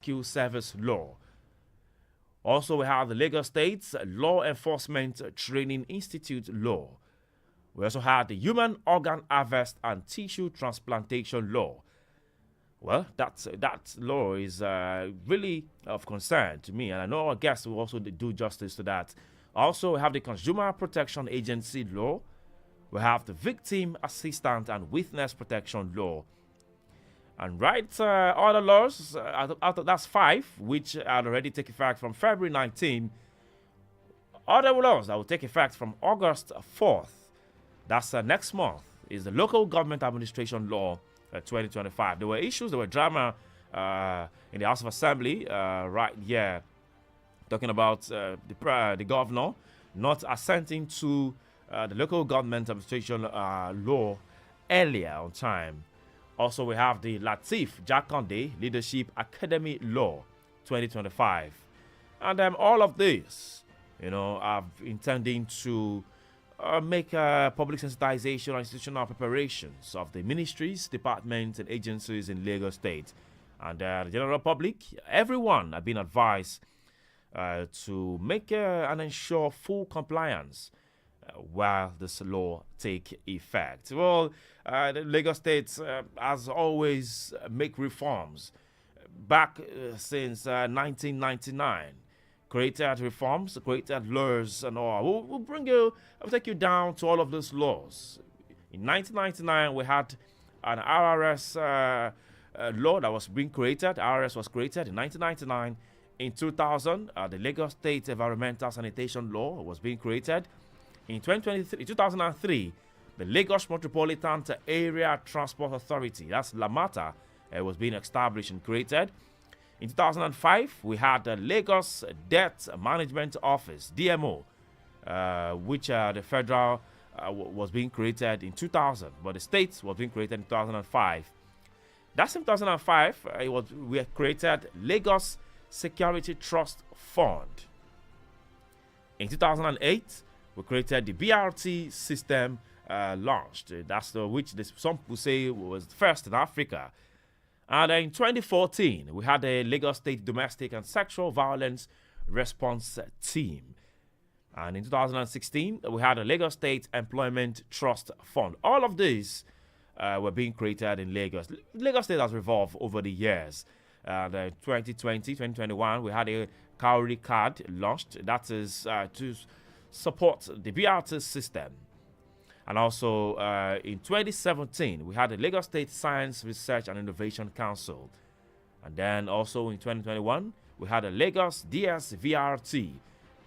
Rescue Service law. Also, we have the Lagos State Law Enforcement Training Institute law. We also had the Human Organ Harvest and Tissue Transplantation law. Well, that law is really of concern to me, and I know our guests will also do justice to that. Also, we have the Consumer Protection Agency law. We have the Victim Assistant and Witness Protection law. And other laws, that's 5, which had already taken effect from February 19. Other laws that will take effect from August 4th, that's next month, is the Local Government Administration Law 2025. There were issues, there were drama in the House of Assembly right here, talking about the governor not assenting to the Local Government Administration Law earlier on time. Also, we have the Lateef Jakande Leadership Academy Law 2025. And all of this, are intending to make public sensitization and institutional preparations of the ministries, departments, and agencies in Lagos State. And the general public, everyone have been advised to make and ensure full compliance while this law take effect. Well, the Lagos State, as always, make reforms back since 1999. Created reforms, created laws, and all. I'll take you down to all of those laws. In 1999, we had an RRS law that was being created. RRS was created in 1999. In 2000, the Lagos State Environmental Sanitation Law was being created. In 2003, the Lagos Metropolitan Area Transport Authority, that's LAMATA, was being established and created. In 2005, we had the Lagos Debt Management Office, DMO, which the federal was being created in 2000, but the state was being created in 2005. That's in 2005, we created Lagos Security Trust Fund. In 2008, we created the BRT system launched. That's which some people say was first in Africa. And in 2014, we had the Lagos State Domestic and Sexual Violence Response Team. And in 2016, we had the Lagos State Employment Trust Fund. All of these were being created in Lagos. Lagos State has evolved over the years. And 2020, 2021, we had a Cowrie card launched. That is to support the BRT system. And also in 2017, we had the Lagos State Science Research and Innovation Council. And then also in 2021, we had the Lagos DSVRT.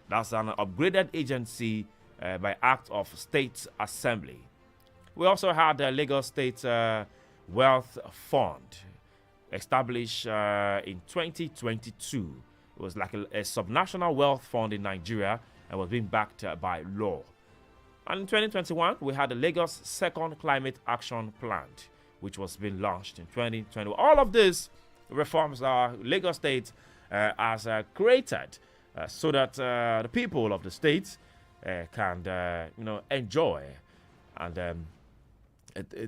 That's an upgraded agency by Act of State Assembly. We also had the Lagos State Wealth Fund, established in 2022. It was like a subnational wealth fund in Nigeria and was being backed by law. And in 2021, we had the Lagos Second Climate Action Plan, which was being launched in 2020. All of these reforms are Lagos State has created so that the people of the state can, enjoy and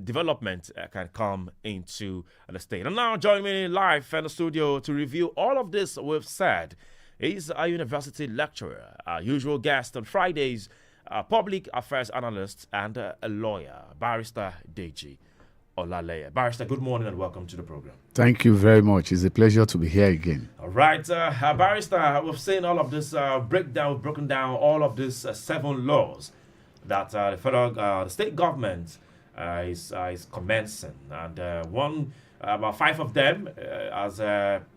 development can come into the state. And now joining me live in the studio to review all of this we've said is a university lecturer, our usual guest on Fridays, a public affairs analyst and a lawyer, Barrister Deji Olaleye. Barrister, good morning and welcome to the program. Thank you very much. It's a pleasure to be here again. All right, Barrister, we've seen all of this broken down all of these 7 laws that the federal, the state government is commencing, and about 5 of them has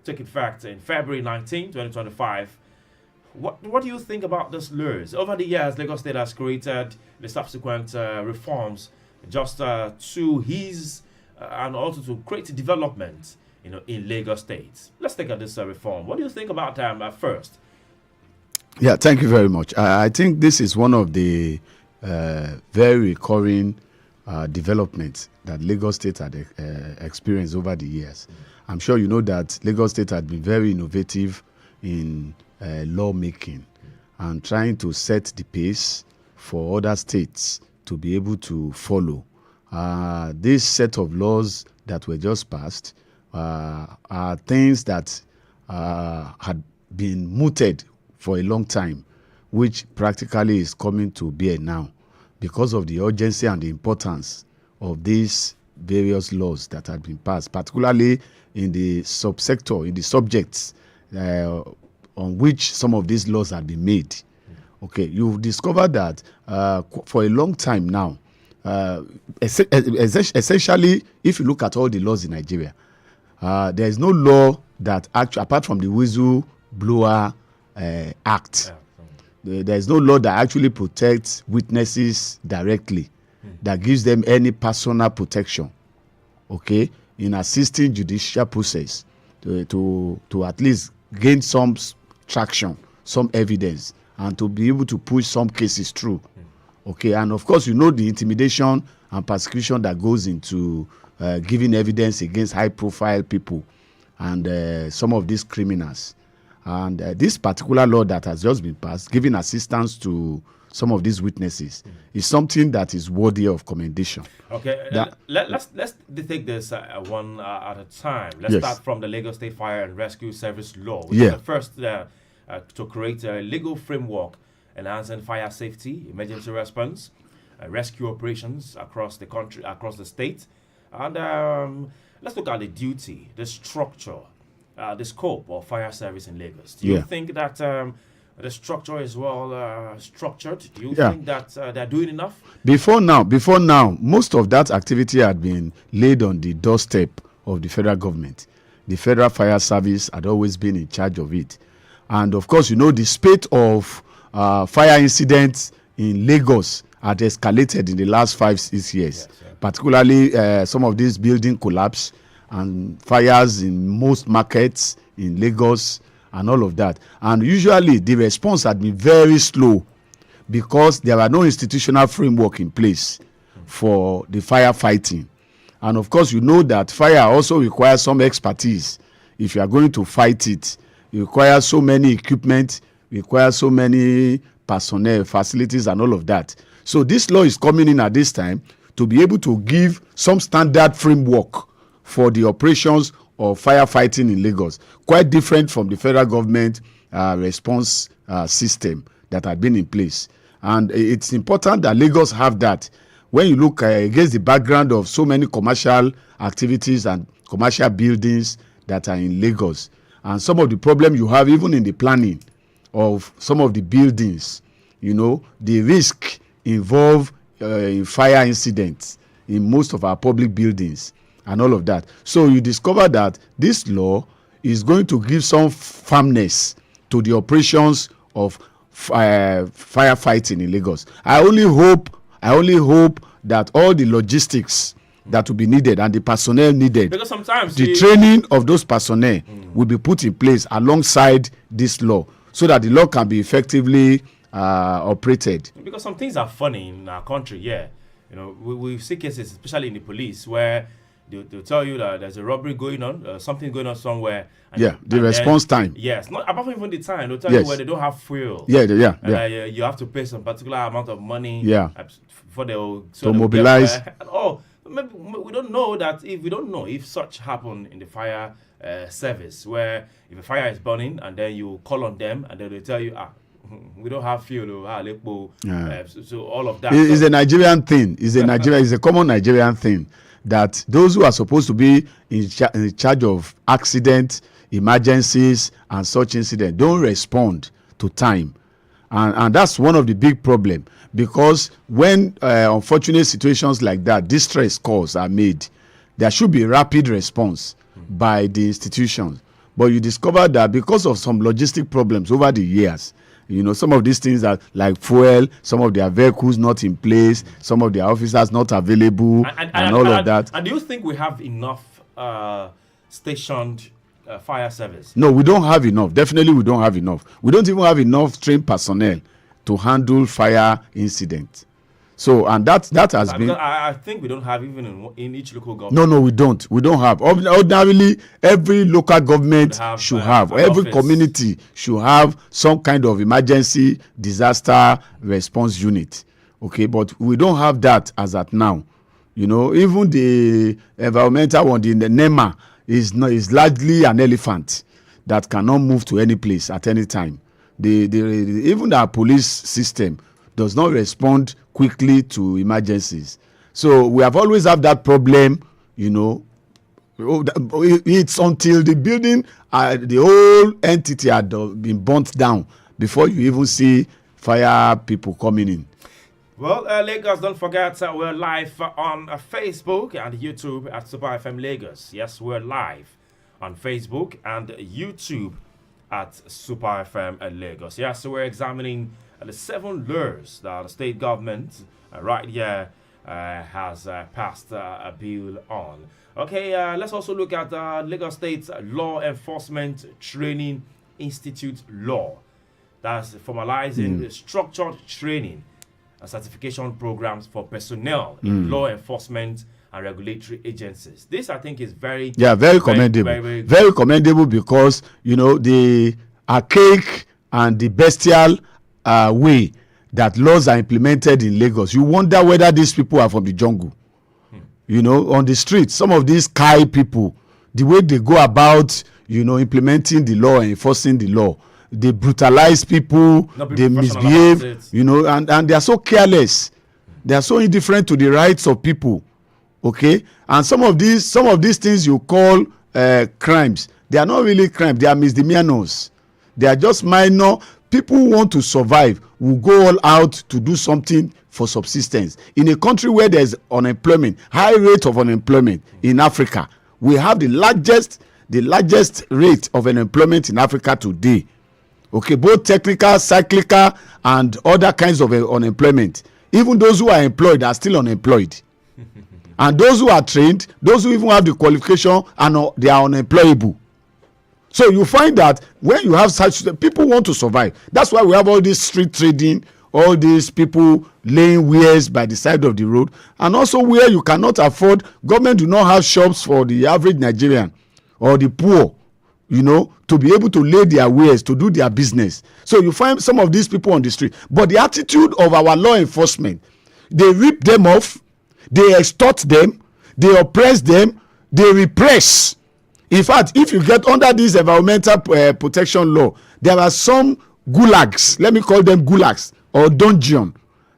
taken effect in February 19, 2025. What do you think about this laws? Over the years, Lagos State has created the subsequent reforms just to ease and also to create development, in Lagos State. Let's take at this reform. What do you think about them first? Yeah, thank you very much. I think this is one of the very recurring developments that Lagos State had experienced over the years. I'm sure you know that Lagos State had been very innovative in lawmaking and trying to set the pace for other states to be able to follow. This set of laws that were just passed are things that had been mooted for a long time, which practically is coming to bear now because of the urgency and the importance of these various laws that had been passed, particularly in the subsector, in the subjects on which some of these laws had been made. Okay, you've discovered that for a long time now, essentially, if you look at all the laws in Nigeria, there is no law that actually, apart from the Whistleblower Act, there is no law that actually protects witnesses directly, that gives them any personal protection, okay, in assisting judicial process to at least gain some traction, some evidence, and to be able to push some cases through. Okay, and of course, you know the intimidation and persecution that goes into giving evidence against high-profile people and some of these criminals. And this particular law that has just been passed, giving assistance to some of these witnesses, is something that is worthy of commendation. Okay, let's take this one at a time. Let's start from the Lagos State Fire and Rescue Service Law, which is the first to create a legal framework enhancing fire safety, emergency response, rescue operations across the country, across the state. And let's look at the duty, the structure, the scope of fire service in Lagos. Do you think that the structure is well structured? Do you think that they're doing enough? Before now, most of that activity had been laid on the doorstep of the federal government. The Federal Fire Service had always been in charge of it. And of course, you know, the spate of fire incidents in Lagos had escalated in the last 5-6 years, particularly some of these building collapse and fires in most markets in Lagos and all of that. And usually the response had been very slow because there were no institutional framework in place for the firefighting. And of course, you know that fire also requires some expertise. If you are going to fight it, it requires so many equipment, requires so many personnel, facilities, and all of that. So this law is coming in at this time to be able to give some standard framework for the operations of firefighting in Lagos, quite different from the federal government response system that had been in place. And it's important that Lagos have that. When you look against the background of so many commercial activities and commercial buildings that are in Lagos, and some of the problem you have even in the planning of some of the buildings, you know, the risk involved in fire incidents in most of our public buildings and all of that. So you discover that this law is going to give some firmness to the operations of firefighting in Lagos. I only hope that all the logistics that will be needed and the personnel needed, because sometimes the training of those personnel will be put in place alongside this law so that the law can be effectively operated. Because some things are funny in our country, You know, we see cases, especially in the police, where they'll tell you that there's a robbery going on, something going on somewhere. The response time. Yes, not apart from even the time, they'll tell you where they don't have fuel. You have to pay some particular amount of money. For to mobilize. Maybe we don't know that. If we don't know if such happen in the fire service, where if a fire is burning and then you call on them and then they tell you, we don't have fuel, so all of that. It's a Nigerian thing. It's a common Nigerian thing that those who are supposed to be in charge of accident, emergencies, and such incidents don't respond to time. And that's one of the big problems, because when unfortunate situations like that, distress calls are made, there should be rapid response by the institutions. But you discover that because of some logistic problems over the years, you know, some of these things are like fuel, some of their vehicles not in place, some of their officers not available, and all of that. And do you think we have enough stationed fire service? No, we don't have enough. Definitely we don't have enough. We don't even have enough trained personnel to handle fire incidents. So, and that has been... I think we don't have even in each local government. No, we don't. We don't have. Ordinarily, every local government should have. Every community should have some kind of emergency disaster response unit. Okay, but we don't have that as at now. You know, even the environmental one, the NEMA, is largely an elephant. that cannot move to any place at any time. Even our police system does not respond quickly to emergencies. So we have always had that problem, you know. It's until the building, the whole entity had been burnt down before you even see fire people coming in. Well, Lagos, don't forget we're live on Facebook and YouTube at Super FM Lagos. Yes, we're live on Facebook and YouTube at Super FM Lagos. Yes, so we're examining the 7 laws that the state government right here has passed a bill on. Okay, let's also look at Lagos State's Law Enforcement Training Institute law. That's formalizing the structured training and certification programs for personnel in law enforcement and regulatory agencies. This, I think, is very commendable. Very commendable because, you know, the archaic and the bestial way that laws are implemented in Lagos. You wonder whether these people are from the jungle. You know, on the streets, some of these Kai people, the way they go about, you know, implementing the law and enforcing the law, they brutalize people, they misbehave, you know, and they are so careless. They are so indifferent to the rights of people. Okay, and some of these things you call crimes, they are not really crimes. They are misdemeanors. They are just minor. People who want to survive will go all out to do something for subsistence. In a country where there is unemployment, high rate of unemployment in Africa, we have the largest rate of unemployment in Africa today. Okay, both technical, cyclical, and other kinds of unemployment. Even those who are employed are still unemployed. And those who are trained, those who even have the qualification, they are unemployable. So you find that when you have such people want to survive. That's why we have all this street trading, all these people laying wares by the side of the road, and also where you cannot afford. Government do not have shops for the average Nigerian or the poor, you know, to be able to lay their wares, to do their business. So you find some of these people on the street. But the attitude of our law enforcement, they rip them off, they extort them, they oppress them, they repress. In fact, if you get under this environmental protection law, there are some gulags, let me call them gulags or dungeon,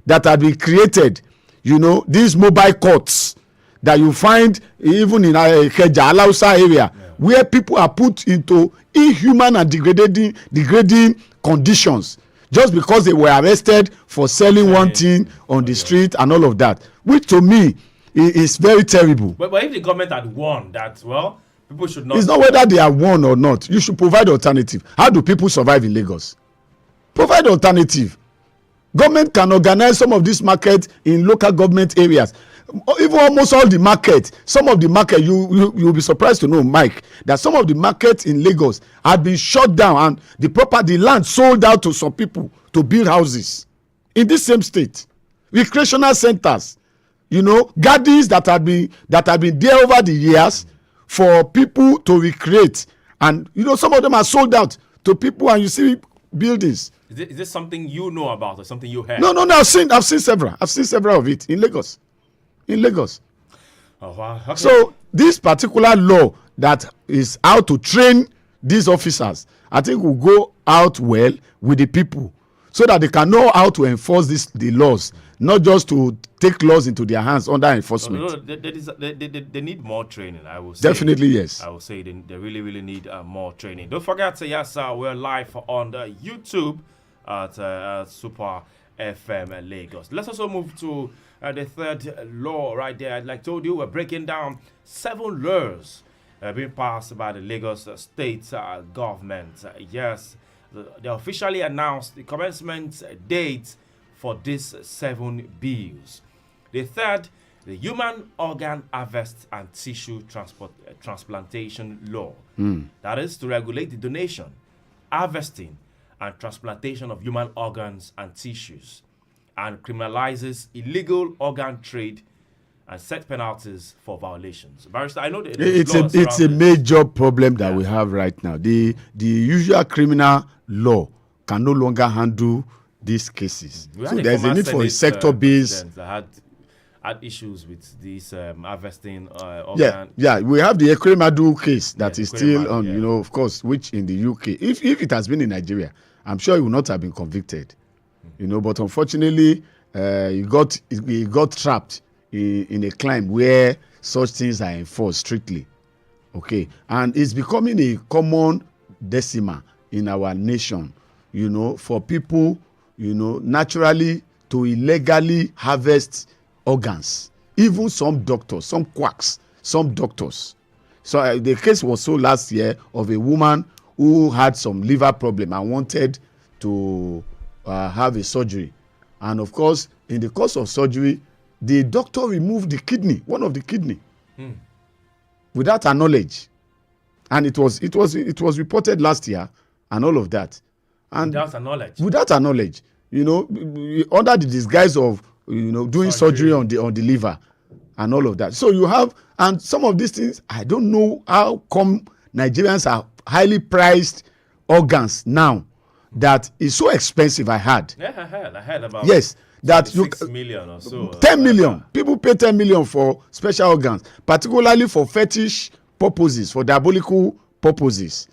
that have been created. You know, these mobile courts that you find even in Ikeja, Alausa area, where people are put into inhuman and degrading conditions just because they were arrested for selling one thing on the street and all of that, which to me is very terrible. But if the government had warned that, well, people should not. It's not whether they are warned or not. You should provide alternative. How do people survive in Lagos? Provide alternative. Government can organize some of these markets in local government areas. Even almost all the market, some of the market, you'll be surprised to know, Mike, that some of the markets in Lagos have been shut down and the land sold out to some people to build houses in this same state. Recreational centers, you know, gardens that have been there over the years for people to recreate, and you know, some of them are sold out to people, and you see buildings. Is this something you know about or something you heard? No. I've seen several of it in Lagos. Oh, wow. Okay. So this particular law that is how to train these officers, I think will go out well with the people so that they can know how to enforce the laws, not just to take laws into their hands under enforcement. No, they need more training, I will say. Definitely, yes. I will say they really, really need more training. Don't forget, yes, we're live on the YouTube at Super FM Lagos. Let's also move to the third law right there. Like I told you, we're breaking down 7 laws being passed by the Lagos state government. Yes, they officially announced the commencement date for these 7 bills. The third, the Human Organ Harvest and Tissue Transplantation Law. That is to regulate the donation, harvesting, and transplantation of human organs and tissues, and criminalizes illegal organ trade and set penalties for violations. Barrister, I know that it's a major problem that we have right now. The usual criminal law can no longer handle these cases. So there's a need for a sector-based. had issues with this harvesting organ. Yeah. We have the Ekremadu case that is still Ekremadu, on, yeah. you know, of course, which in the UK, if it has been in Nigeria, I'm sure he would not have been convicted, you know. But unfortunately, he got trapped in a climb where such things are enforced strictly. Okay, and it's becoming a common decima in our nation, you know, for people, you know, naturally to illegally harvest organs. Even some doctors, some quacks, some doctors. So the case was so last year of a woman who had some liver problem and wanted to have a surgery, and of course, in the course of surgery, the doctor removed the kidney, one of the kidney, without her knowledge, and it was reported last year, and all of that, and without her knowledge, you know, under the disguise of, you know, doing surgery on the liver, and all of that. So you have, and some of these things, I don't know how come Nigerians are highly priced organs now that is so expensive. I heard about, yes, that 6 million or so. 10 million. People pay 10 million for special organs, particularly for fetish purposes, for diabolical purposes.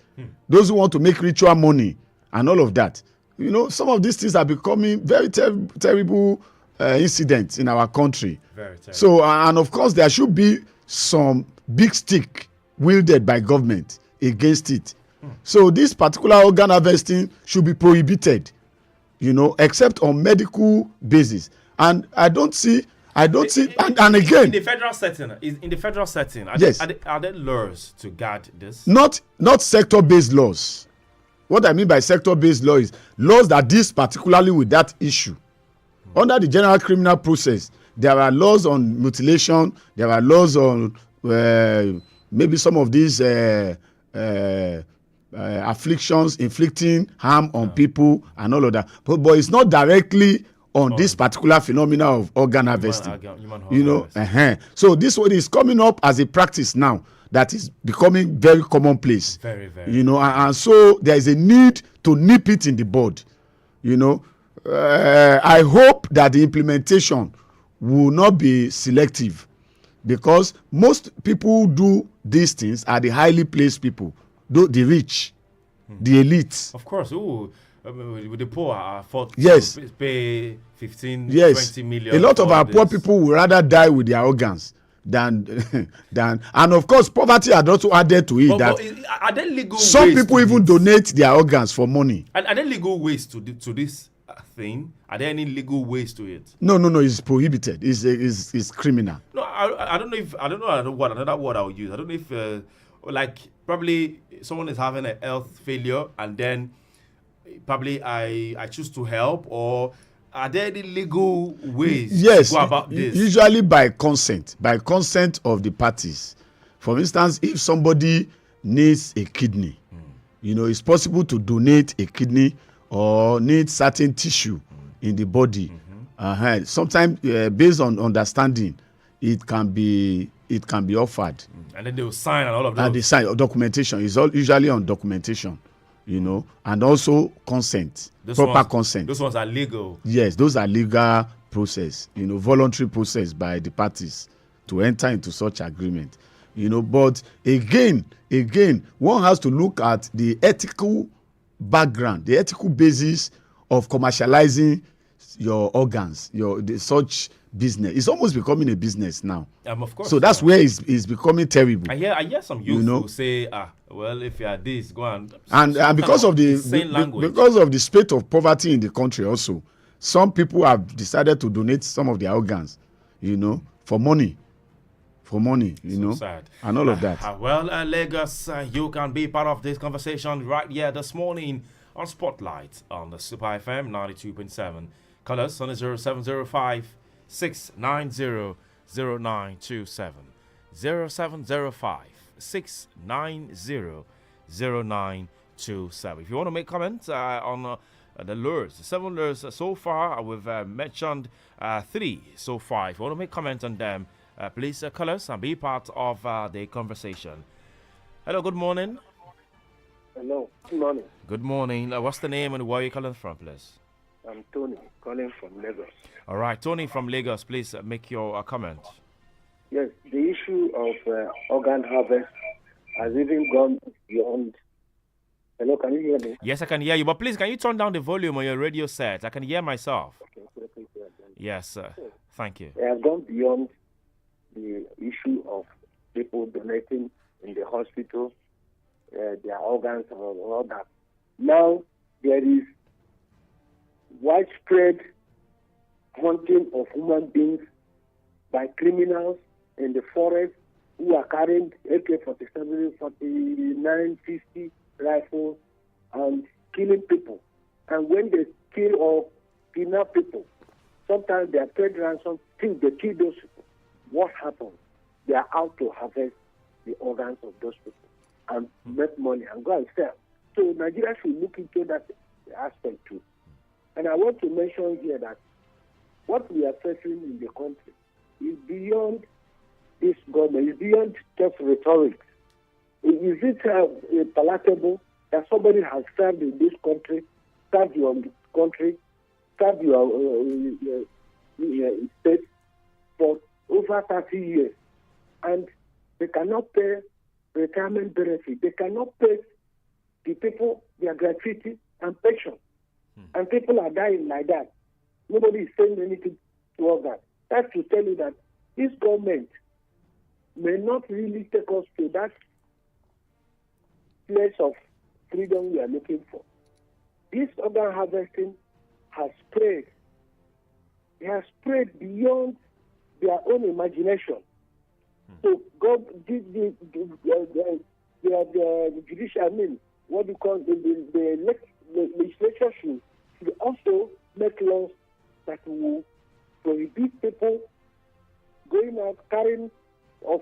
Those who want to make ritual money and all of that. You know, some of these things are becoming very terrible incidents in our country. Very terrible. So, and of course, there should be some big stick wielded by government against it. So this particular organ harvesting should be prohibited, you know, except on medical basis. And I don't see, and again, in the federal setting, yes, are there laws to guard this? Not sector-based laws. What I mean by sector-based law is laws that deals particularly with that issue. Under the general criminal process, there are laws on mutilation. There are laws on maybe some of these afflictions, inflicting harm on people and all of that. But it's not directly on this particular phenomena of organ harvesting. You know, so this one is coming up as a practice now that is becoming very commonplace. Very, very. You know, and so there is a need to nip it in the bud. You know, I hope that the implementation will not be selective, because most people who do these things are the highly placed people, the rich, the elites. Of course, with the poor are forced to pay 15, 20 million. A lot of our poor people would rather die with their organs than and of course poverty had also added to it. But are there legal some ways people even donate their organs for money. Are there legal ways to this thing? Are there any legal ways to it? No, it's prohibited. It's criminal. No, I don't know what another word I would use. I don't know if like probably someone is having a health failure and then probably I choose to help, or are there any legal ways to go about this? Usually by consent of the parties. For instance, if somebody needs a kidney, you know, it's possible to donate a kidney or need certain tissue in the body. Sometimes based on understanding, it can be offered. And then they will sign and all of that. And they sign documentation. It's usually on documentation, you know, and also consent, proper consent. Those ones are legal. Yes, those are legal process, you know, voluntary process by the parties to enter into such agreement, you know. But again, one has to look at the ethical background, the ethical basis of commercializing your organs, such business. It's almost becoming a business now. Of course. So that's where it's becoming terrible. I hear some youth who say, well, if you are this, go and because of the language. Because of the spate of poverty in the country also, some people have decided to donate some of their organs, you know, for money, you know, sad. And all of that. Well, Lagos, you can be part of this conversation right here this morning on Spotlight on the Super FM 92.7. Call us on 0705 690 0927. 0705 690 0927. If you want to make comments on the lures, 7 lures so far, we've mentioned 3 so far. If you want to make comments on them, please call us and be part of the conversation. Hello, good morning. Hello, good morning. Good morning. What's the name and where are you calling from, please? I'm I'm Tony, calling from Lagos. All right, Tony from Lagos, please make your comment. Yes, the issue of organ harvest has even gone beyond. Hello, can you hear me? Yes, I can hear you, but please, can you turn down the volume on your radio set? I can hear myself. Okay, so please hear me. Yes, sir. Thank you. It has gone beyond the issue of people donating in the hospital, their organs and all that. Now, there is widespread hunting of human beings by criminals in the forest who are carrying AK-47, 49, 50 rifles and killing people. And when they kill or kidnap people, sometimes they are paid ransom till they kill those people. What happens? They are out to harvest the organs of those people and make money and go and sell. So Nigeria should look into that aspect too. And I want to mention here that what we are facing in the country is beyond this government, is beyond just rhetoric. Is it palatable that somebody has served in this country, served your country, served your state for over 30 years, and they cannot pay retirement benefit, they cannot pay the people their gratuity and pension, and people are dying like that. Nobody is saying anything towards that. That's to tell you that this government may not really take us to that place of freedom we are looking for. This organ harvesting has spread. It has spread beyond their own imagination. So God did the judicial, I mean, what you call the legislature should also make laws that will prohibit people going out carrying of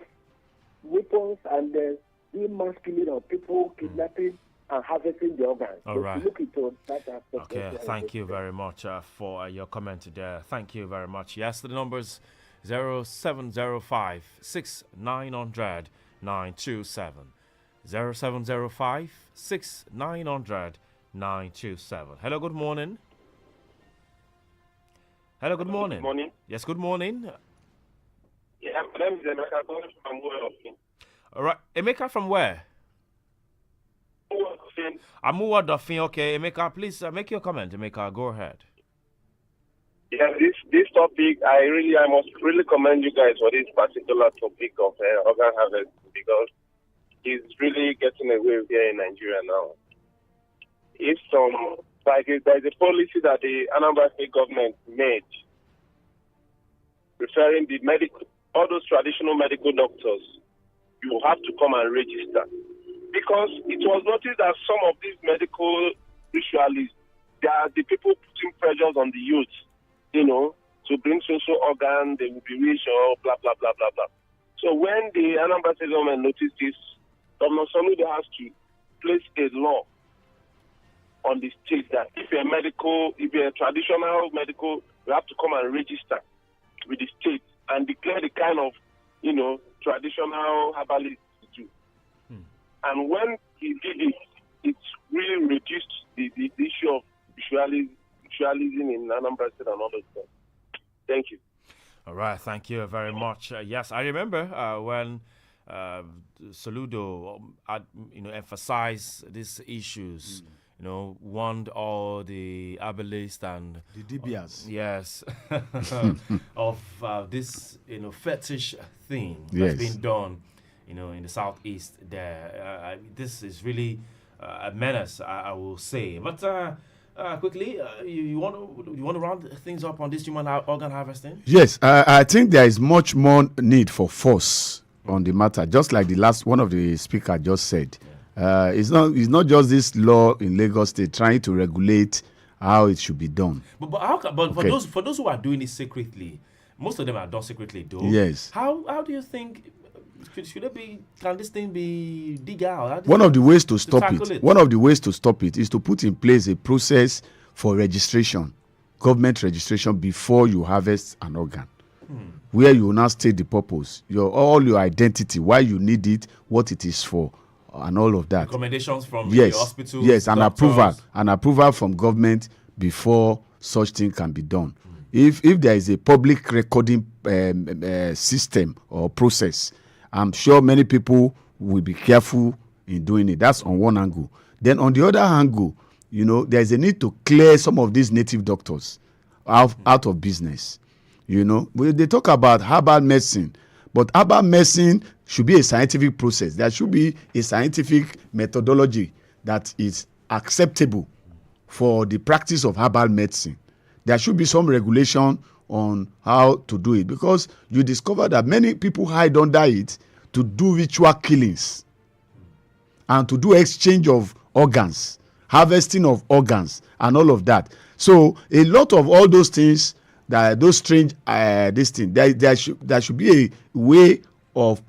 weapons and doing mass killing of people, kidnapping and harvesting the organs. All right. Look into that aspect. Okay, thank you very much for your comment there. Thank you very much. Yes, the numbers 0705 6900 927. 0705 6900 927. Hello, good morning. Hello, good morning. Good morning. Yes, good morning. Yeah, my name is Emeka calling from Sanwo-Olu. All right, Emeka from where? Amuwa Dofin. Okay, Emeka, please make your comment. Emeka, go ahead. Yeah, this topic, I must really commend you guys for this particular topic of organ harvest, because it's really getting away here in Nigeria now. If there's a policy that the Anambra State government made referring all those traditional medical doctors, you have to come and register. Because it was noticed that some of these medical ritualists, they are the people putting pressures on the youth, to bring social organ, they will be rich or blah, blah, blah, blah, blah. So when the Anambra State government noticed this, Governor Sanwo-Olu has to place a law on the state that if you're a traditional medical, you have to come and register with the state and declare the kind of, traditional herbalist to do. And when he did it, it really reduced the issue of ritualism in Anambra State and all those things. Thank you. All right, thank you very much. Yes, I remember when Soludo, emphasized these issues. Warned all the herbalists and the DBS. Yes, of this fetish thing that's been done, in the southeast. There, this is really a menace, I will say. But quickly, you want to round things up on this human organ harvesting? Yes, I think there is much more need for force on the matter, just like the last one of the speaker just said. It's not just this law in Lagos State trying to regulate how it should be done. But for those who are doing it secretly, most of them are done secretly, though. Yes. How do you think can this thing be dig out? One of the ways to stop it is to put in place a process for registration, government registration before you harvest an organ. Where you will now state the purpose, all your identity, why you need it, what it is for, and all of that. Recommendations from the hospital. Yes, and approval from government before such thing can be done. If there is a public recording system or process, I'm sure many people will be careful in doing it. That's on one angle. Then on the other angle, there is a need to clear some of these native doctors out of business. They talk about herbal medicine, but herbal medicine should be a scientific process. There should be a scientific methodology that is acceptable for the practice of herbal medicine. There should be some regulation on how to do it, because you discover that many people hide under it to do ritual killings and to do exchange of organs, harvesting of organs, and all of that. So a lot of all those things, those strange this thing, there should be a way of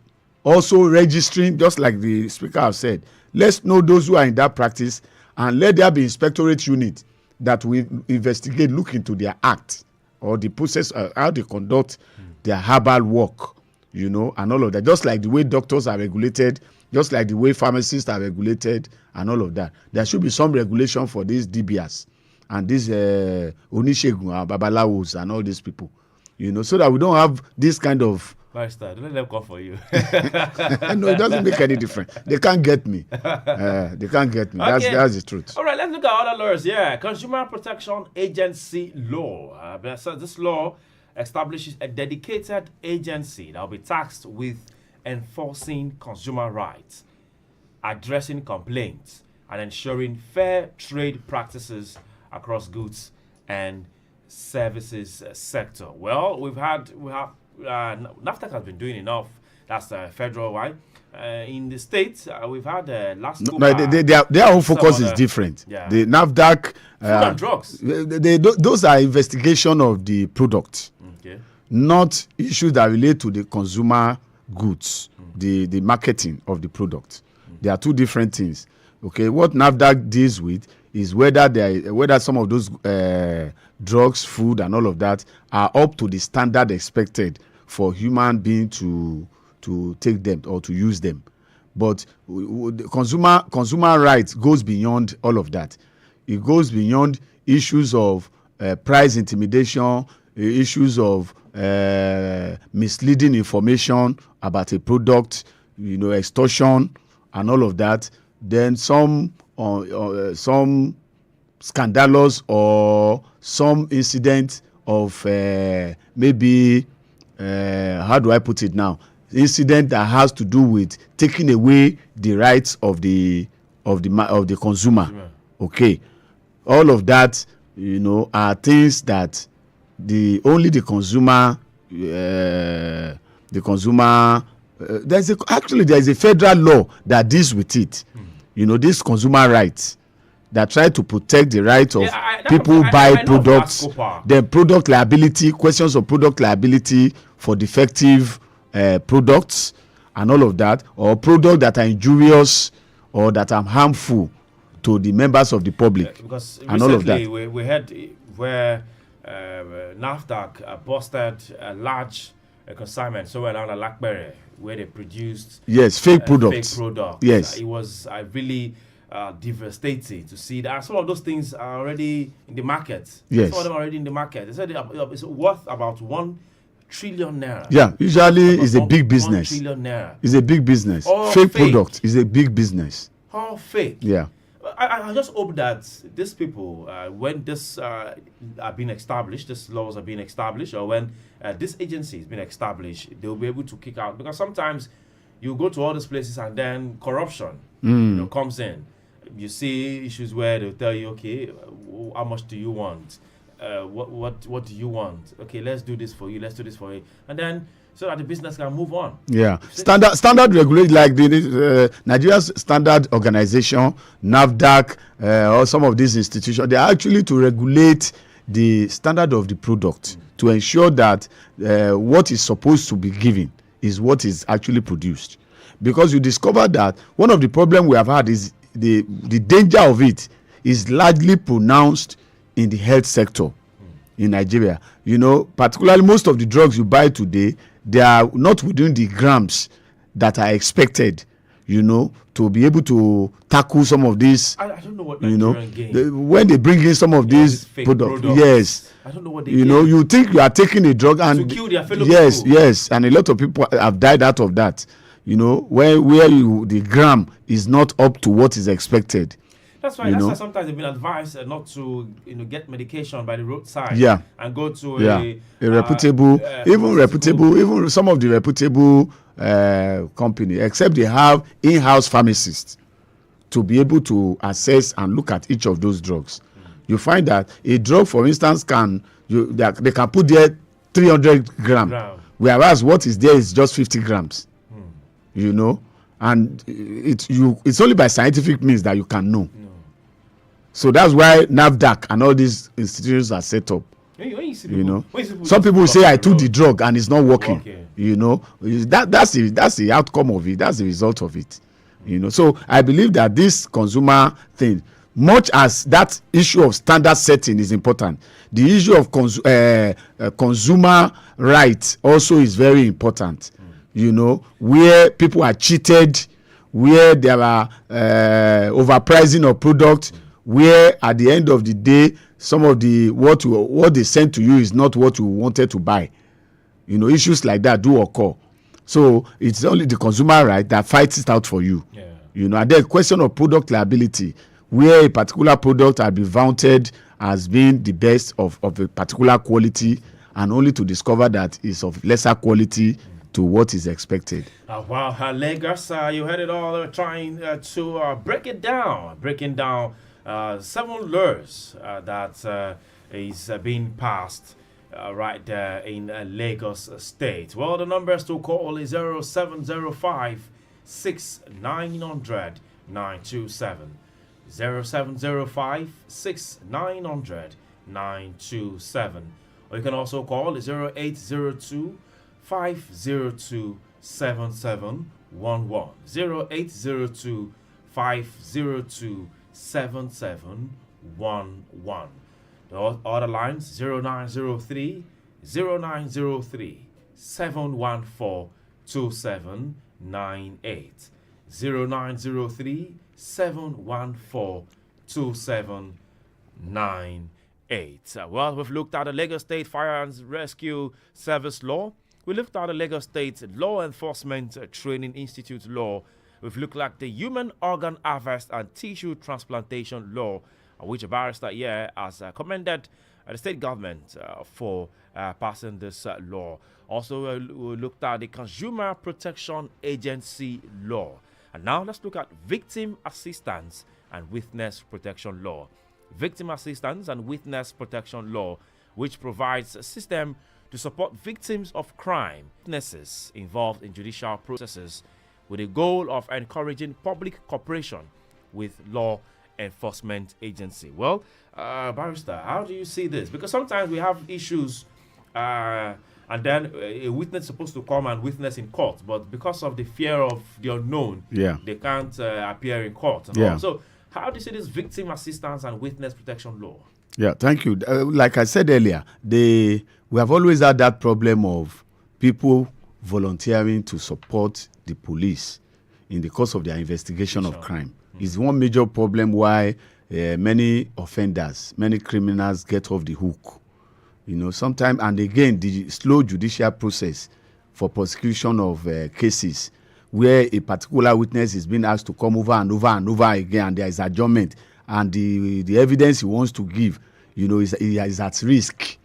also registering, just like the speaker have said. Let's know those who are in that practice, and let there be inspectorate unit that will investigate, look into their act or the process, how they conduct their herbal work, and all of that. Just like the way doctors are regulated, just like the way pharmacists are regulated, and all of that. There should be some regulation for these DBS and these Onishegun, Babalawos, and all these people, so that we don't have this kind of. Don't let them come for you. No, it doesn't make any difference. They can't get me. They can't get me. Okay. That's the truth. All right, let's look at other laws. Yeah, Consumer Protection Agency law. So this law establishes a dedicated agency that will be tasked with enforcing consumer rights, addressing complaints, and ensuring fair trade practices across goods and services sector. Well, we have NAFTA has been doing enough. That's federal wide. In the states, we've had last. Their own focus is different. Yeah. The NAFDAC, food and drugs. Those are investigation of the product, not issues that relate to the consumer goods, the marketing of the product. They are two different things. Okay, what NAFDAC deals with is whether some of those drugs, food, and all of that are up to the standard expected for human being to take them or to use them. But consumer rights goes beyond all of that. It goes beyond issues of price intimidation, issues of misleading information about a product, extortion, and all of that. Then some scandalous or some incident of maybe how do I put it now? Incident that has to do with taking away the rights of the consumer. Okay, all of that, are things that only the consumer. There's a federal law that deals with it. This consumer rights that try to protect the rights of people who buy products, then product liability, questions of product liability for defective products and all of that, or products that are injurious or that are harmful to the members of the public, because and all of that. We had where NAFDAC busted a large consignment somewhere around Lakbere, where they produced fake products. Yes, it was really devastating to see that some of those things are already in the market. Yes, some of them are already in the market. They said it's worth about 1 trillion naira. Yeah, usually it's a big business. 1 trillion naira. It's a big business. All fake product is a big business. All fake. Yeah. I just hope that these people, when this are being established, these laws are being established, or when this agency is being established, they will be able to kick out. Because sometimes you go to all these places and then corruption comes in. You see issues where they'll tell you, okay, how much do you want? What do you want? Okay, let's do this for you. Let's do this for you, and then so that the business can move on. Yeah, standard regulate like the Nigeria's standard organization, NAFDAC, or some of these institutions. They are actually to regulate the standard of the product to ensure that what is supposed to be given is what is actually produced. Because you discover that one of the problems we have had is the danger of it is largely pronounced in the health sector in Nigeria. Particularly most of the drugs you buy today, they are not within the grams that are expected. to be able to tackle some of these. I don't know what Nigerian game. When they bring in some of these products, yes, I don't know what they you think you are taking a drug and to kill their fellow yes, people. yes, and a lot of people have died out of that. Where the gram is not up to what is expected. That's why sometimes they've been advised not to get medication by the roadside. Yeah. And go to a reputable, even some of the reputable company, except they have in-house pharmacists to be able to assess and look at each of those drugs. You find that a drug, for instance, they can put there 300 grams, whereas what is there is just 50 grams. And it's only by scientific means that you can know. So that's why NAFDAC and all these institutions are set up. Some people say I took the drug and it's not working. That's the outcome of it. That's the result of it. So I believe that this consumer thing, much as that issue of standard setting is important, the issue of consumer rights also is very important. Where people are cheated, where there are overpricing of product, where at the end of the day, some of what they send to you is not what you wanted to buy. Issues like that do occur. So it's only the consumer right that fights it out for you. And then question of product liability, where a particular product has been vaunted as being the best of a particular quality, and only to discover that it's of lesser quality to what is expected. Wow, Lagos, you heard it all, trying to breaking down 7 laws that is being passed right there in Lagos State. Well, the numbers to call is 0705 6900 927. 0705 6900 927. Or you can also call 0802 502 7711. 0802 502 7711. The other lines 0903 0903 714 2798. 0903 714 2798. Well, we've looked at the Lagos State Fire and Rescue Service Law. We looked at the Lagos State Law Enforcement Training Institute Law. We've looked at the Human Organ Harvest and Tissue Transplantation Law, which a barrister here has commended the state government for passing this law. Also, we looked at the Consumer Protection Agency Law. And now let's look at Victim Assistance and Witness Protection Law. Victim Assistance and Witness Protection Law, which provides a system to support victims of crime, witnesses involved in judicial processes, with the goal of encouraging public cooperation with law enforcement agency. Well, barrister, how do you see this? Because sometimes we have issues and then a witness is supposed to come and witness in court, but because of the fear of the unknown, they can't appear in court. So how do you see this Victim Assistance and Witness Protection Law? Yeah, thank you. Like I said earlier, we have always had that problem of people volunteering to support the police in the course of their investigation of crime. It's one major problem why many offenders, many criminals get off the hook. Sometimes, and again, the slow judicial process for prosecution of cases where a particular witness is being asked to come over and over and over again, and there is adjournment, and the evidence he wants to give, is at risk.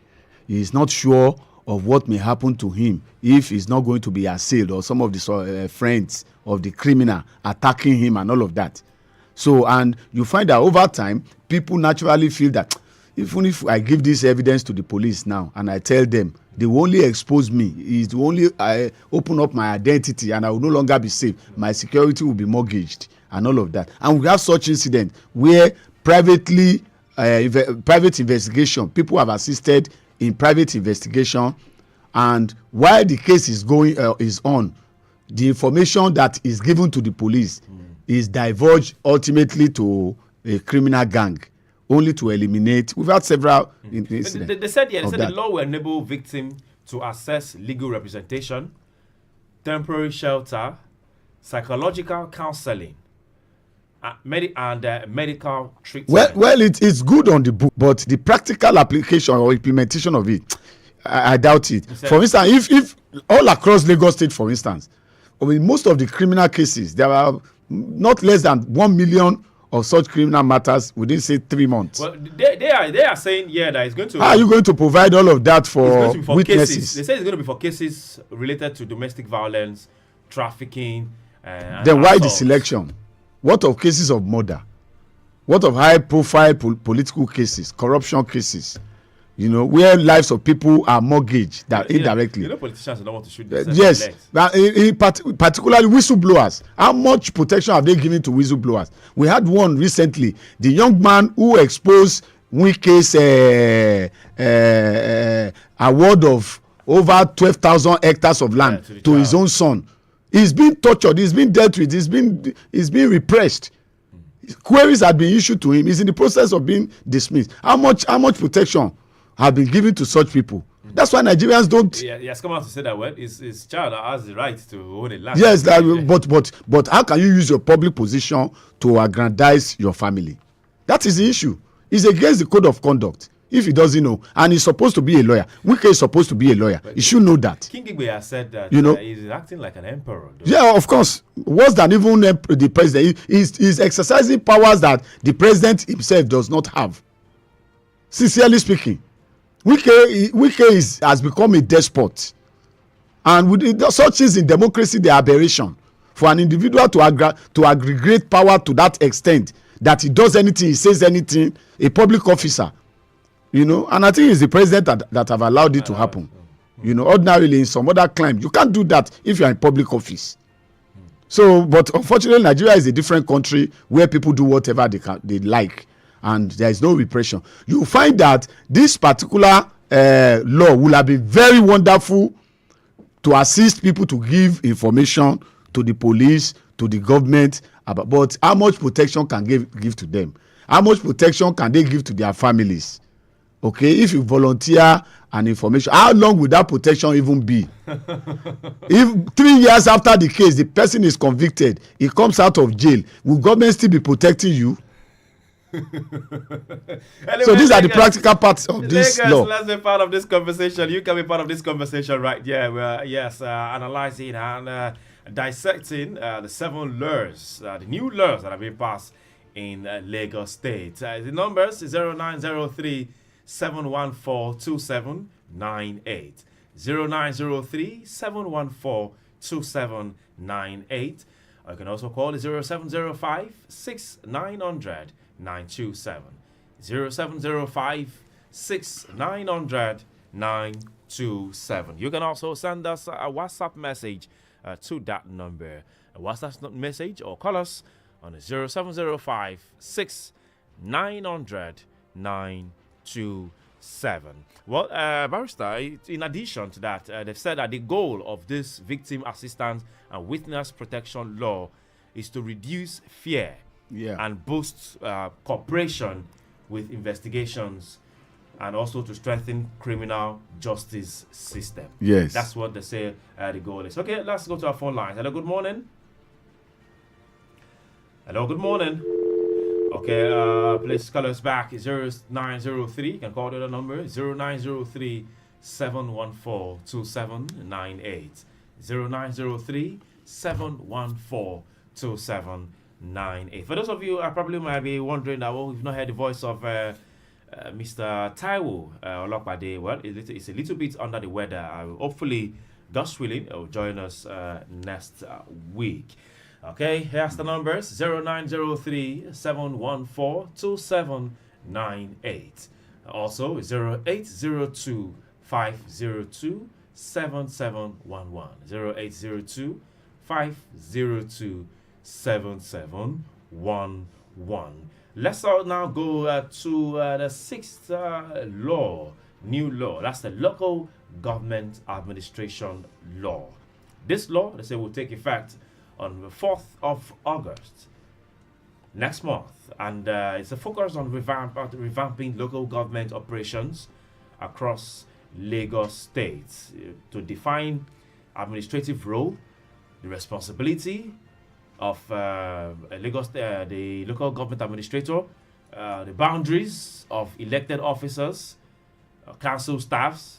He is not sure of what may happen to him if he's not going to be assailed or some of the friends of the criminal attacking him and all of that. So, and you find that over time, people naturally feel that even if I give this evidence to the police now and I tell them, they will only expose me. It will only open up my identity and I will no longer be safe. My security will be mortgaged and all of that. And we have such incidents where private investigation, people have assisted in private investigation, and while the case is on, the information that is given to the police is divulged ultimately to a criminal gang, only to eliminate. We've had several incidents. They said the law will enable victims to access legal representation, temporary shelter, psychological counseling, and medical treatment. Well, it's good on the book, but the practical application or implementation of it, I doubt it. For instance, if all across Lagos State, for instance, I mean, most of the criminal cases, there are not less than 1 million of such criminal matters within, say, 3 months. Well, they are saying that it's going to. How are you going to provide all of that for witnesses? Cases. They say it's going to be for cases related to domestic violence, trafficking. Then why the selection? What of cases of murder? What of high-profile political cases, corruption cases? You know, where lives of people are mortgaged indirectly. Politicians don't want to shoot themselves. Yes, particularly whistleblowers. How much protection have they given to whistleblowers? We had one recently, the young man who exposed Wike's award of over 12,000 hectares of land to his own son. He's been tortured, he's been dealt with, he's been repressed. Queries had been issued to him. He's in the process of being dismissed. How much protection have been given to such people? That's why Nigerians don't. Yeah, he has come out to say that his child has the right to own a land. Yes, but how can you use your public position to aggrandize your family? That is the issue. It's against the code of conduct. If he doesn't know, and he's supposed to be a lawyer, Wike is supposed to be a lawyer. He should know that. King Igwe has said that he's acting like an emperor. Though. Yeah, of course. Worse than even the president. He's exercising powers that the president himself does not have. Sincerely speaking, Wike has become a despot. And with such things in democracy, the aberration for an individual to aggregate power to that extent that he does anything, he says anything, a public officer. You know, and I think it's the president that have allowed it to happen. You know, ordinarily in some other climes, you can't do that if you're in public office. So, but unfortunately, Nigeria is a different country where people do whatever they like, and there is no repression. You find that this particular law will have been very wonderful to assist people to give information to the police, to the government, but how much protection can give to them? How much protection can they give to their families? Okay, if you volunteer an information, how long will that protection even be? If 3 years after the case, the person is convicted, he comes out of jail, will government still be protecting you? Anyway, so these are the practical parts of this law. Let's be part of this conversation. You can be part of this conversation right here. We're analyzing and dissecting the 7 laws, the new laws that have been passed in Lagos State. The numbers is 0903 714-2798. 0903-714-2798. Or you can also call 0705-6900-927. 0705-6900-927. You can also send us a WhatsApp message to that number. A WhatsApp message or call us on 0705-6900-927. Well, Barrister, in addition to that, they've said that the goal of this victim assistance and witness protection law is to reduce fear and boost cooperation with investigations and also to strengthen criminal justice system. Yes. That's what they say the goal is. Okay, let's go to our phone lines. Hello, good morning. Hello, good morning. Okay, please call us back. 0903. You can call the number 0903 714 2798. 0903 714 2798. For those of you who probably might be wondering that, we've not heard the voice of Mr. Taiwo Olopade. Well, it's a little bit under the weather. Hopefully, God's willing, he'll join us next week. Okay, here's the numbers 0903 714 2798. Also 0802 502 7711. 0802 502 7711. Let's now go to the 6th law, new law. That's the Local Government Administration Law. This law, they say, will take effect on the 4th of August next month, and it's a focus on revamping local government operations across Lagos State to define administrative role, the responsibility, of Lagos, the local government administrator, the boundaries of elected officers, council staffs,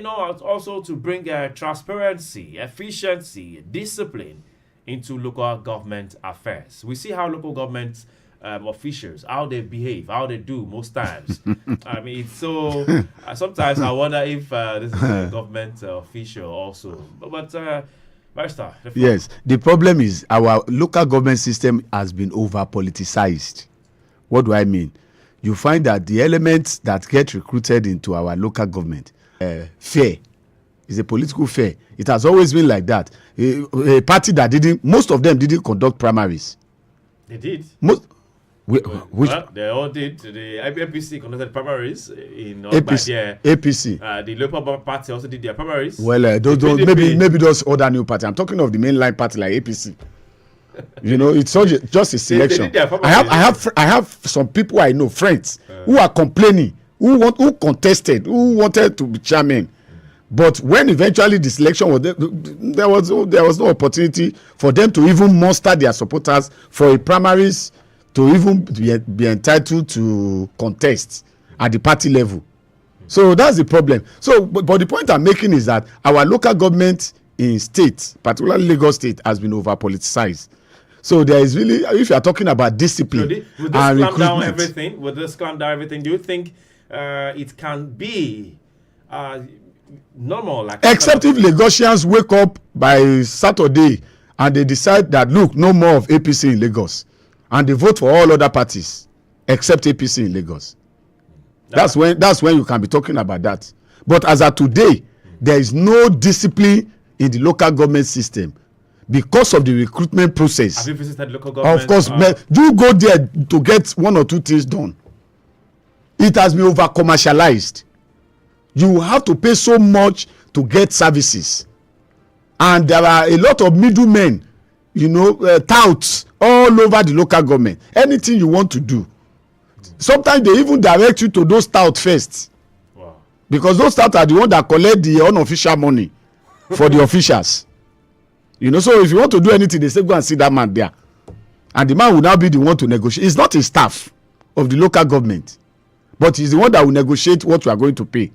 also to bring transparency, efficiency, discipline into local government affairs. We see how local government officials, how they behave, how they do most times. I mean, it's so sometimes I wonder if this is a government official also. But Barrister, yes, the problem is our local government system has been over politicized. What do I mean? You find that the elements that get recruited into our local government, fair, is a political fair. It has always been like that. A party that most of them didn't conduct primaries. They did. Well, they all did. The APC conducted primaries in APC. The Labour Party also did their primaries. Well, maybe those other new party. I'm talking of the mainline party like APC. It's just a selection. I have some people I know, friends, who are complaining, who contested, who wanted to be chairman. But when eventually the selection was there was no opportunity for them to even muster their supporters for a primaries to even be entitled to contest at the party level. So that's the problem. So, but the point I'm making is that our local government in states, particularly Lagos State, has been over politicized. So there is really, if you are talking about discipline and recruitment, with this clamp down everything, do you think it can be normal? Except if Lagosians wake up by Saturday and they decide that, look, no more of APC in Lagos, and they vote for all other parties except APC in Lagos. That's when you can be talking about that. But as of today, there is no discipline in the local government system because of the recruitment process. Have you visited local government? Of course, you go there to get one or two things done. It has been over commercialized. You have to pay so much to get services, and there are a lot of middlemen, touts all over the local government. Anything you want to do, sometimes they even direct you to those touts first. Wow. Because those touts are the ones that collect the unofficial money for the officials. So if you want to do anything, they say go and see that man there, and the man will now be the one to negotiate. It's not a staff of the local government, but he's the one that will negotiate what you are going to pay,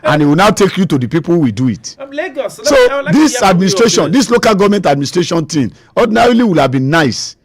and he will now take you to the people who will do it. Lagos. So this administration, this local government administration thing, ordinarily would have been nice,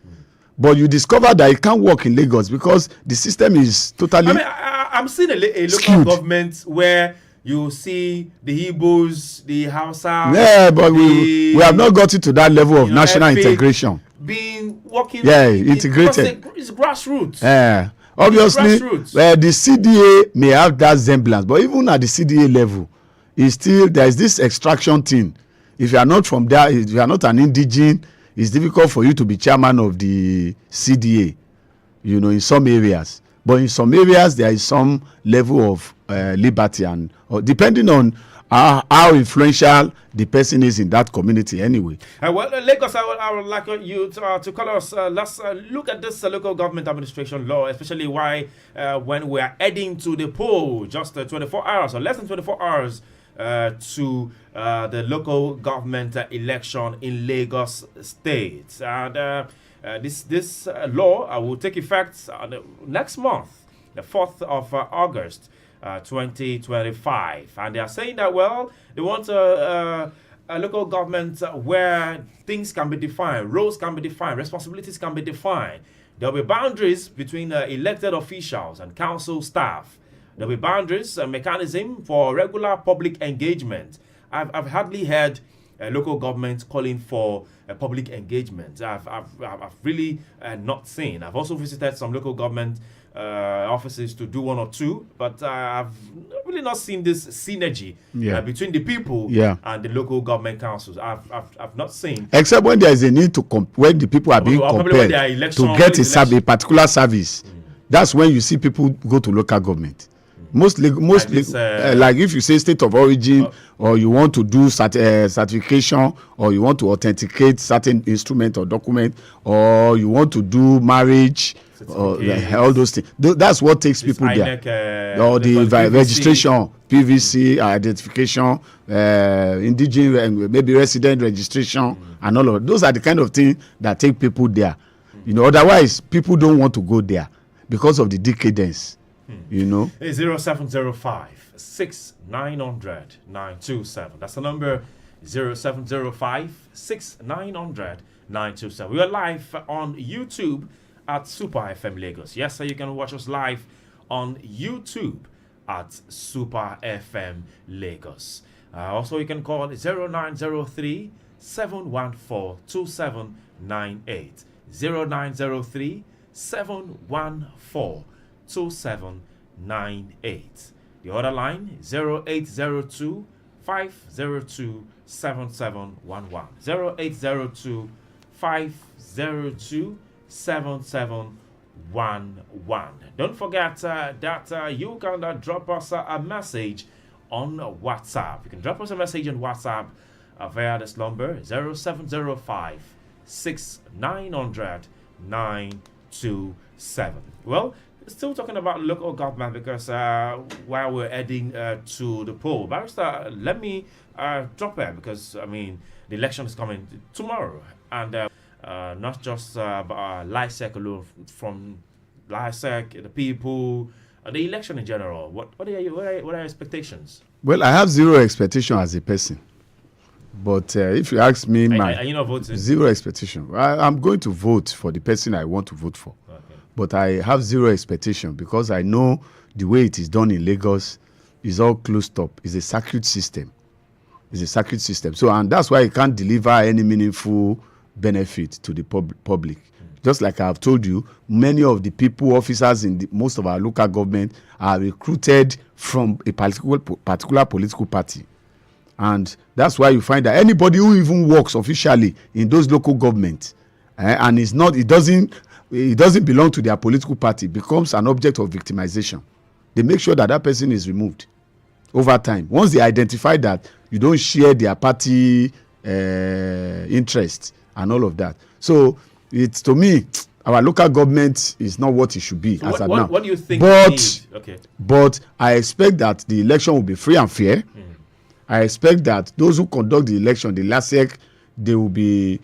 but you discover that it can't work in Lagos because the system is totally. I'm seeing a local skewed. Government where you see the Igbos, the Hausa. Yeah, but we have not got to that level of national integration. Being working. Yeah, integrated. It's grassroots. Yeah. Obviously, the CDA may have that semblance, but even at the CDA level, there is this extraction thing. If you are not from there, if you are not an indigene, it's difficult for you to be chairman of the CDA, in some areas. But in some areas, there is some level of liberty, and depending on how influential the person is in that community anyway. Lagos, I would like you to call us. Let's look at this local government administration law, especially when we are heading to the poll, just 24 hours or less than 24 hours to the local government election in Lagos State. And this law will take effect next month, the 4th of August. 2025, and they are saying that they want a local government where things can be defined, roles can be defined, responsibilities can be defined. There will be boundaries between elected officials and council staff. There will be boundaries, a mechanism for regular public engagement. I've hardly heard local government calling for public engagement. I've really not seen. I've also visited some local government offices to do one or two, but I've really not seen this synergy between the people and the local government councils. I've not seen, except when there is a need to when the people are being compelled to get a particular service. That's when you see people go to local government. Like if you say state of origin, or you want to do certification, or you want to authenticate certain instrument or document, or you want to do marriage, all those things. That's what takes people there. Or the registration, PVC identification, indigenous, maybe resident registration, and all of those are the kind of things that take people there. Otherwise people don't want to go there because of the decadence. 0705 6900 927. That's the number. 0705 6900 927. We are live on YouTube at Super FM Lagos. Yes, sir, you can watch us live on YouTube at Super FM Lagos. Also, you can call 0903 714 2798. 0903 714 2798. The other line 0802 502 7711. 0802 502 7711. Don't forget that you can drop us a message on WhatsApp. You can drop us a message on WhatsApp via this number 0705 6900 927. Well, still talking about local government because while we're heading to the poll, Barrister, let me drop it because the election is coming tomorrow, and not just LISEC alone, from LISEC, the people, the election in general. What are your expectations? Well, I have zero expectation as a person, but if you ask me, are you not voting? Zero expectation. I'm going to vote for the person I want to vote for. But I have zero expectation because I know the way it is done in Lagos is all closed up. It's a circuit system. So, and that's why it can't deliver any meaningful benefit to the public. Just like I've told you, many of the people, officers in most of our local government are recruited from a particular political party. And that's why you find that anybody who even works officially in those local governments and it doesn't belong to their political party, becomes an object of victimization. They make sure that that person is removed over time. Once they identify that you don't share their party interests and all of that. So it's, to me, our local government is not what it should be as of now. What do you think? But I expect that the election will be free and fair. I expect that those who conduct the election, the LASEC, they will be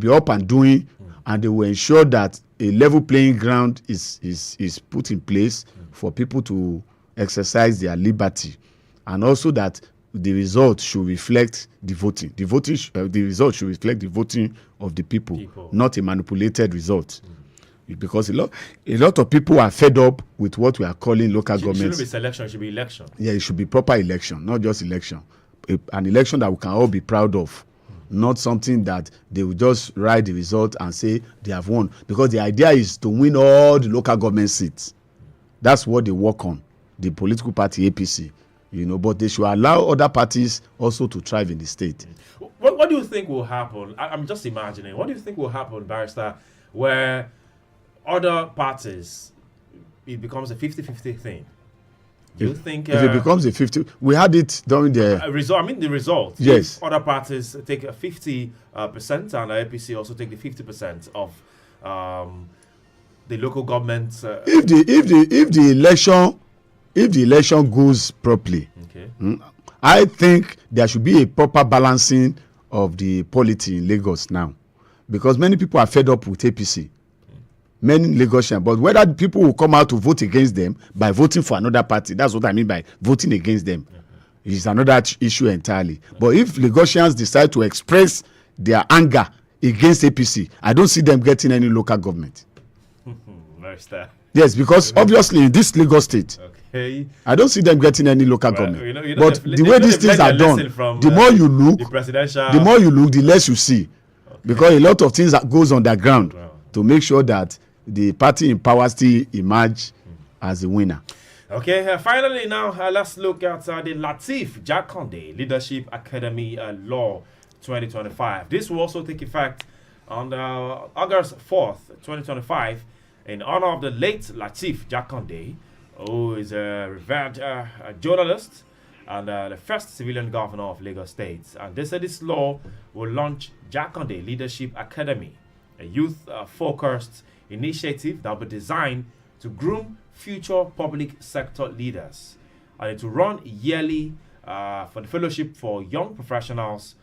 up and doing, and they will ensure that a level playing ground is put in place for people to exercise their liberty, and also that the result should reflect the voting. The result should reflect the voting of the people. Not a manipulated result. Because a lot of people are fed up with what we are calling local governments. It shouldn't be selection, it should be election. Yeah, it should be proper election, not just election. An election that we can all be proud of. Not something that they will just write the result and say they have won. Because the idea is to win all the local government seats. That's what they work on, the political party APC. But they should allow other parties also to thrive in the state. What do you think will happen? I'm just imagining. What do you think will happen, Barrister, where other parties, it becomes a 50-50 thing? Do you think if it becomes a 50, we had it during the the result. Yes. If other parties take a 50% and the APC also take the 50% of the local government. If the election goes properly, I think there should be a proper balancing of the polity in Lagos now, because many people are fed up with APC. Many Lagosians, but whether people will come out to vote against them by voting for another party, that's what I mean by voting against them, is another issue entirely. But if Lagosians decide to express their anger against APC, I don't see them getting any local government. Yes, because obviously in this Lagos state, I don't see them getting any local government. But the way these things are done, the more you look, the less you see. Because a lot of things that goes on the ground to make sure that the party in power still emerge as a winner. Okay, finally now let's look at the Lateef Jakande Leadership Academy Law 2025. This will also take effect on August 4th, 2025, in honor of the late Lateef Jakande, who is a revered journalist and the first civilian governor of Lagos State. And they said this law will launch Jakande Leadership Academy, a youth-focused initiative that will be designed to groom future public sector leaders and to run yearly for the fellowship for young professionals,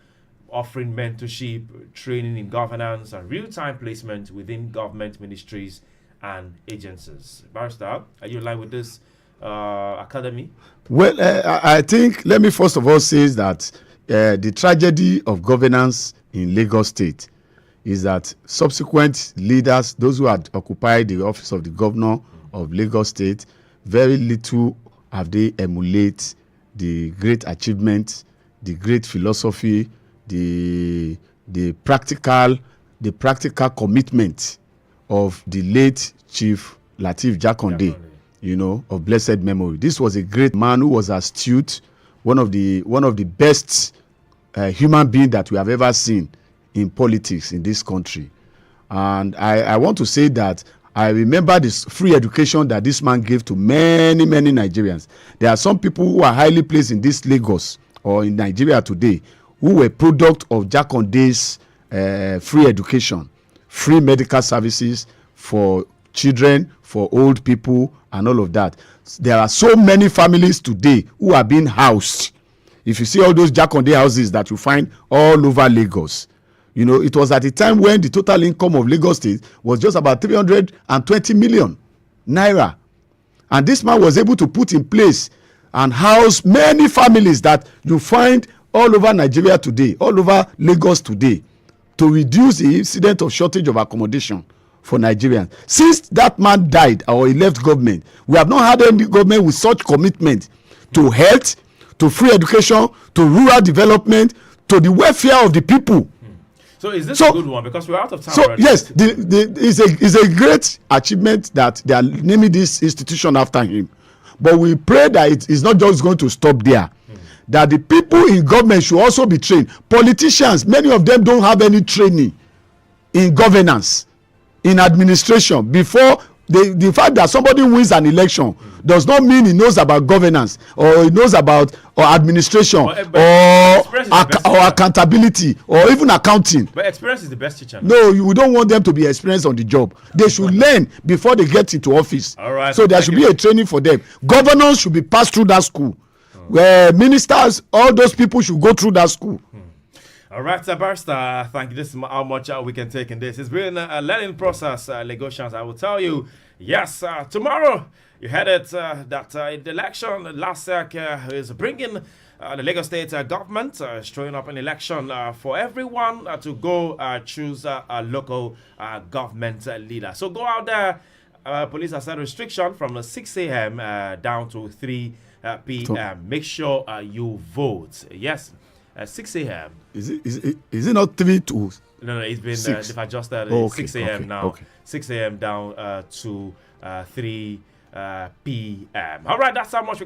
offering mentorship, training in governance, and real-time placement within government ministries and agencies. Barrister, are you in line with this academy? Well, I think, let me first of all say that the tragedy of governance in Lagos State is that subsequent leaders, those who had occupied the office of the governor of Lagos State, very little have they emulate the great achievements, the great philosophy, the practical commitment of the late Chief Lateef Jakonde, of blessed memory. This was a great man who was astute, one of the best human beings that we have ever seen in politics in this country. And I want to say that I remember this free education that this man gave to many Nigerians. There are some people who are highly placed in this Lagos or in Nigeria today who were product of Jakonde's free education, free medical services for children, for old people, and all of that. There are so many families today who are being housed. If you see all those Jakonde houses that you find all over Lagos, it was at a time when the total income of Lagos State was just about 320 million naira. And this man was able to put in place and house many families that you find all over Nigeria today, all over Lagos today, to reduce the incident of shortage of accommodation for Nigerians. Since that man died or he left government, we have not had any government with such commitment to health, to free education, to rural development, to the welfare of the people. So is this a good one? Because we're out of time. So yes, it's a great achievement that they are naming this institution after him. But we pray that it is not just going to stop there. That the people in government should also be trained. Politicians, many of them don't have any training in governance, in administration. Before the fact that somebody wins an election does not mean he knows about governance or he knows about administration or accountability or even accounting. But experience is the best teacher. No, we don't want them to be experienced on the job. They should learn before they get into office. All right. So there should be a training for them. Governors should be passed through that school. Where ministers, all those people should go through that school. All right, Barrister, thank you. This is how much we can take in this. It's been a learning process, Lagosians. I will tell you, yes, tomorrow you heard it that the election last year is bringing the Lagos State government throwing up an election for everyone to go choose a local government leader. So go out there. Police have set restriction from 6 a.m. Down to 3 p.m. Make sure you vote. Yes. 6 a.m. Is it not 3 to? No, it's been they've adjusted 6 a.m. now. Okay. 6 a.m. down to 3 p.m. All right, that's how much we can